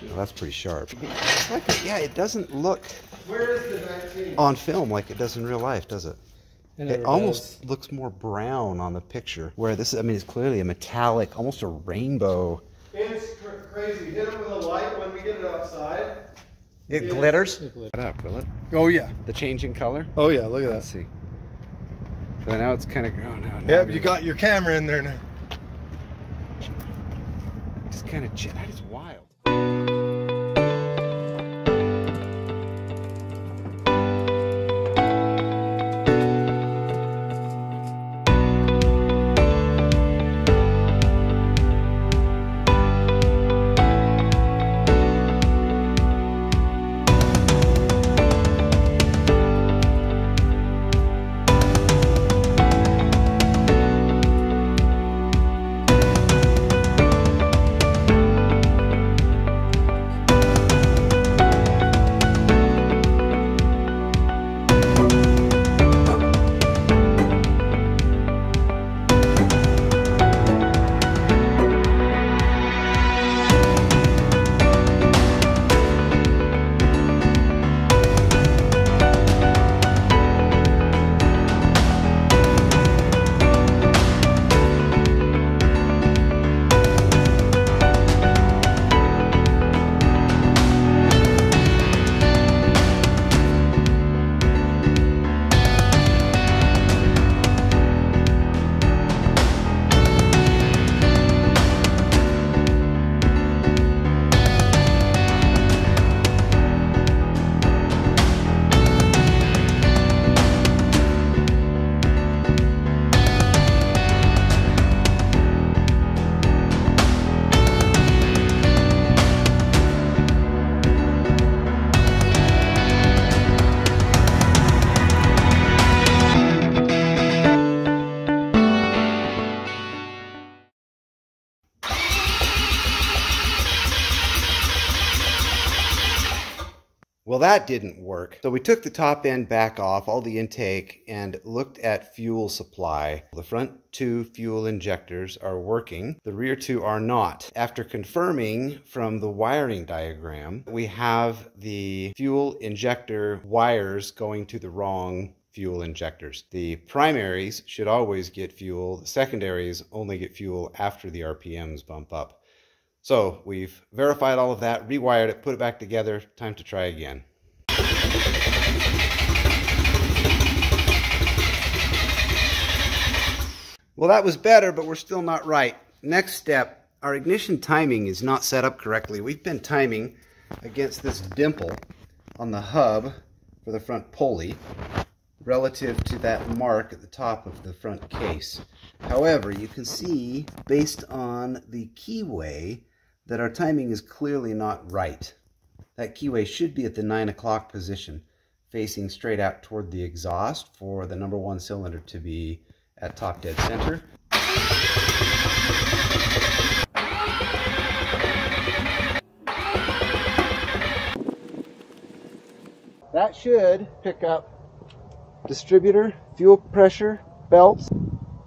Oh, that's pretty sharp. It's like, yeah, it doesn't look Where is the 19? on film like it does in real life, does it? It almost looks more brown on the picture, where this, I mean, it's clearly a metallic, almost a rainbow. It's crazy. Hit it with a light when we get it outside. It glitters? It up, will it? Oh, yeah. The change in color? Oh, yeah, look at Let's that. see. So now it's kind of, oh no. Yep, you got your camera in there now. Just kind of, that is wild. Well, that didn't work. So we took the top end back off, all the intake, and looked at fuel supply. The front two fuel injectors are working. The rear two are not. After confirming from the wiring diagram, we have the fuel injector wires going to the wrong fuel injectors. The primaries should always get fuel. The secondaries only get fuel after the RPMs bump up. So we've verified all of that, rewired it, put it back together. Time to try again. Well, that was better, but we're still not right. Next step, our ignition timing is not set up correctly. We've been timing against this dimple on the hub for the front pulley relative to that mark at the top of the front case. However, you can see, based on the keyway, that our timing is clearly not right. That keyway should be at the 9 o'clock position, facing straight out toward the exhaust for the number 1 cylinder to be at top dead center. That should pick up distributor, fuel pressure, belts.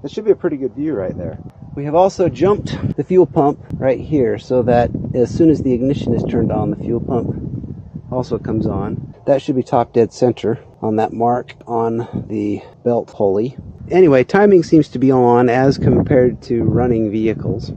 That should be a pretty good view right there. We have also jumped the fuel pump right here so that as soon as the ignition is turned on, the fuel pump also comes on. That should be top dead center on that mark on the belt pulley. Anyway, timing seems to be on as compared to running vehicles.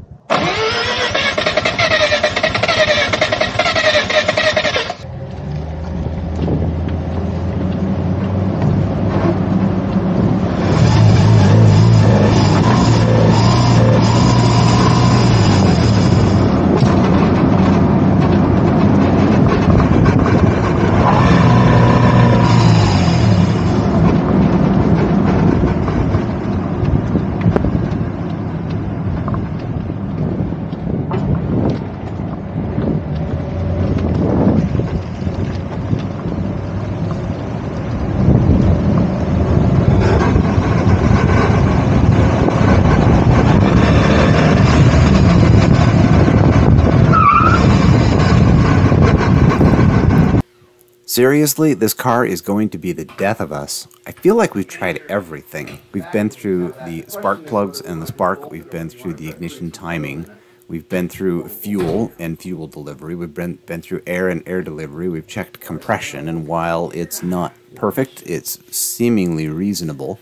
Seriously, this car is going to be the death of us. I feel like we've tried everything. We've been through the spark plugs and the spark. We've been through the ignition timing. We've been through fuel and fuel delivery. We've been through air and air delivery. We've checked compression, and while it's not perfect, it's seemingly reasonable.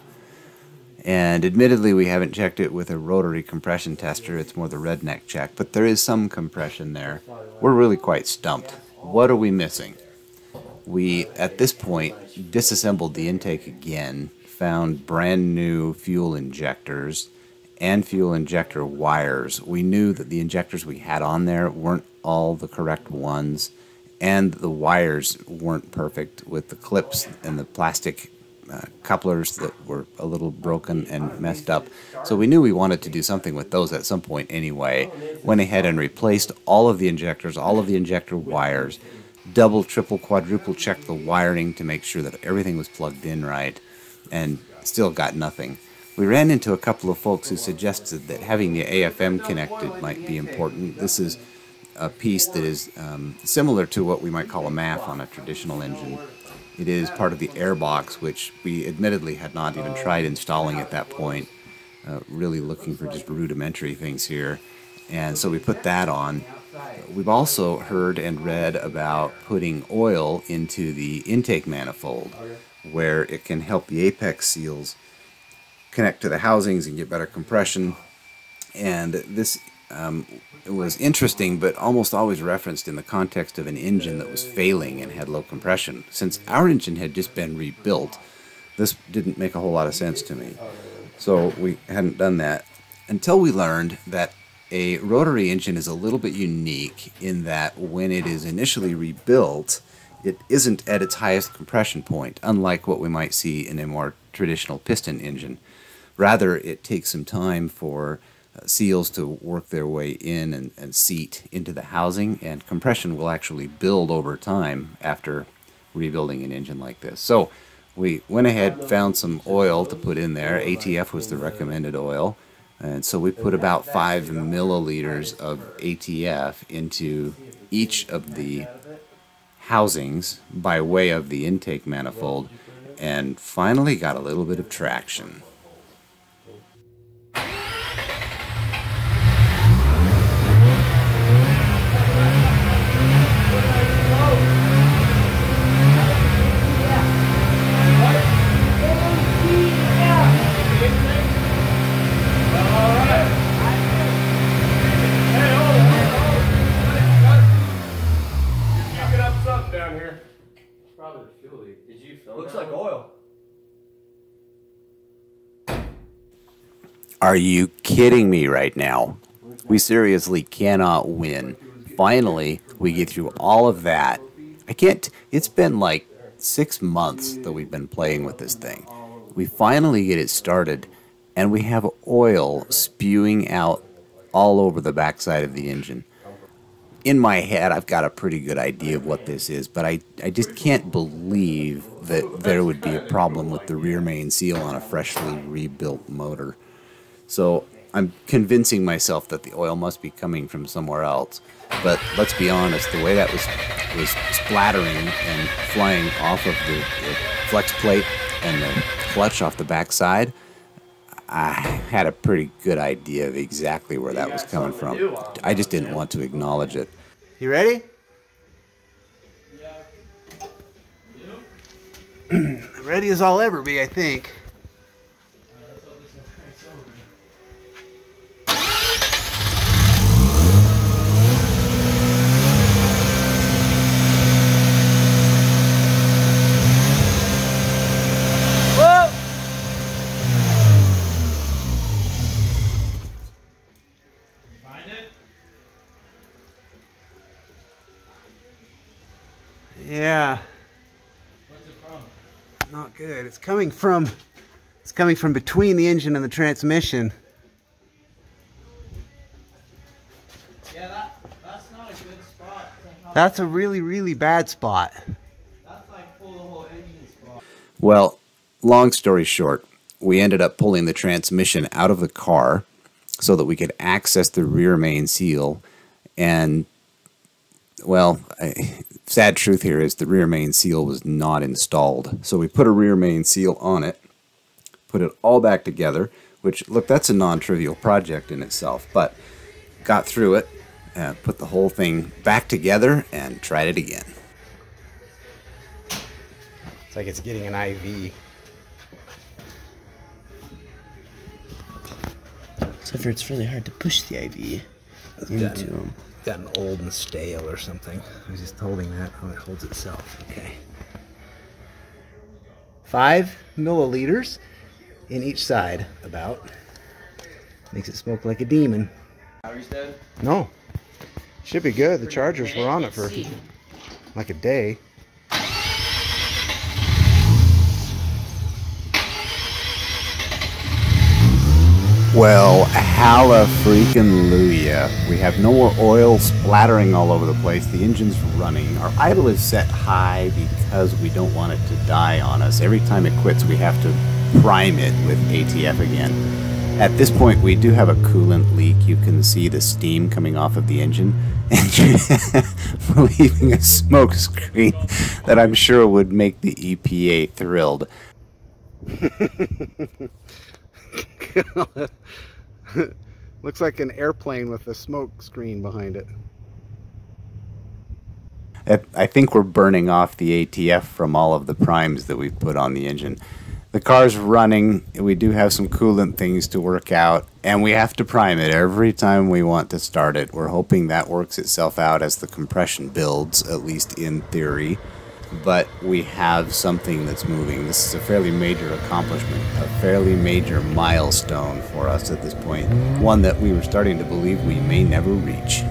And admittedly, we haven't checked it with a rotary compression tester. It's more the redneck check, but there is some compression there. We're really quite stumped. What are we missing? We, at this point, disassembled the intake again, found brand new fuel injectors and fuel injector wires. We knew that the injectors we had on there weren't all the correct ones, and the wires weren't perfect with the clips and the plastic couplers that were a little broken and messed up. So we knew we wanted to do something with those at some point anyway. Went ahead and replaced all of the injectors, all of the injector wires, double, triple, quadruple checked the wiring to make sure that everything was plugged in right, and still got nothing. We ran into a couple of folks who suggested that having the AFM connected might be important. This is a piece that is similar to what we might call a MAF on a traditional engine. It is part of the airbox, which we admittedly had not even tried installing at that point. Really looking for just rudimentary things here. And so we put that on. We've also heard and read about putting oil into the intake manifold, where it can help the apex seals connect to the housings and get better compression. And this it was interesting, but almost always referenced in the context of an engine that was failing and had low compression. Since our engine had just been rebuilt, this didn't make a whole lot of sense to me. So we hadn't done that until we learned that a rotary engine is a little bit unique in that when it is initially rebuilt, it isn't at its highest compression point, unlike what we might see in a more traditional piston engine. Rather, it takes some time for seals to work their way in and seat into the housing, and compression will actually build over time after rebuilding an engine like this. So we went ahead, found some oil to put in there. ATF was the recommended oil, and so we put about 5 milliliters of ATF into each of the housings by way of the intake manifold, and finally got a little bit of traction. Looks like oil. Are you kidding me right now? We seriously cannot win. Finally, we get through all of that. It's been like 6 months that we've been playing with this thing. We finally get it started, and we have oil spewing out all over the backside of the engine. In my head, I've got a pretty good idea of what this is, but I just can't believe that there would be a problem with the rear main seal on a freshly rebuilt motor. So I'm convincing myself that the oil must be coming from somewhere else. But let's be honest, the way that was splattering and flying off of the flex plate and the clutch off the backside, I had a pretty good idea of exactly where that was coming from. I just didn't want to acknowledge it. You ready? Ready as I'll ever be, I think. Yeah. What's it from? Not good. It's coming from between the engine and the transmission. Yeah, that's not a good spot. That's a really, really bad spot. That's like pull the whole engine spot. Well, long story short, we ended up pulling the transmission out of the car so that we could access the rear main seal, and well, sad truth here is the rear main seal was not installed. So we put a rear main seal on it, put it all back together, which, look, that's a non-trivial project in itself, but got through it, put the whole thing back together, and tried it again. It's like it's getting an IV. Except for it's really hard to push the IV into them. Gotten old and stale or something. I was just holding that. Oh, it holds itself. Okay. 5 milliliters in each side, about. Makes it smoke like a demon. Battery's dead? No. Should be good. The chargers were on it for like a day. Well, hallelujah. We have no more oil splattering all over the place. The engine's running. Our idle is set high because we don't want it to die on us. Every time it quits, we have to prime it with ATF again. At this point, we do have a coolant leak. You can see the steam coming off of the engine, and we're leaving a smoke screen that I'm sure would make the EPA thrilled. Looks like an airplane with a smoke screen behind it. I think we're burning off the ATF from all of the primes that we've put on the engine. The car's running. We do have some coolant things to work out, and we have to prime it every time we want to start it. We're hoping that works itself out as the compression builds, at least in theory. But we have something that's moving. This is a fairly major accomplishment, a fairly major milestone for us at this point, one that we were starting to believe we may never reach.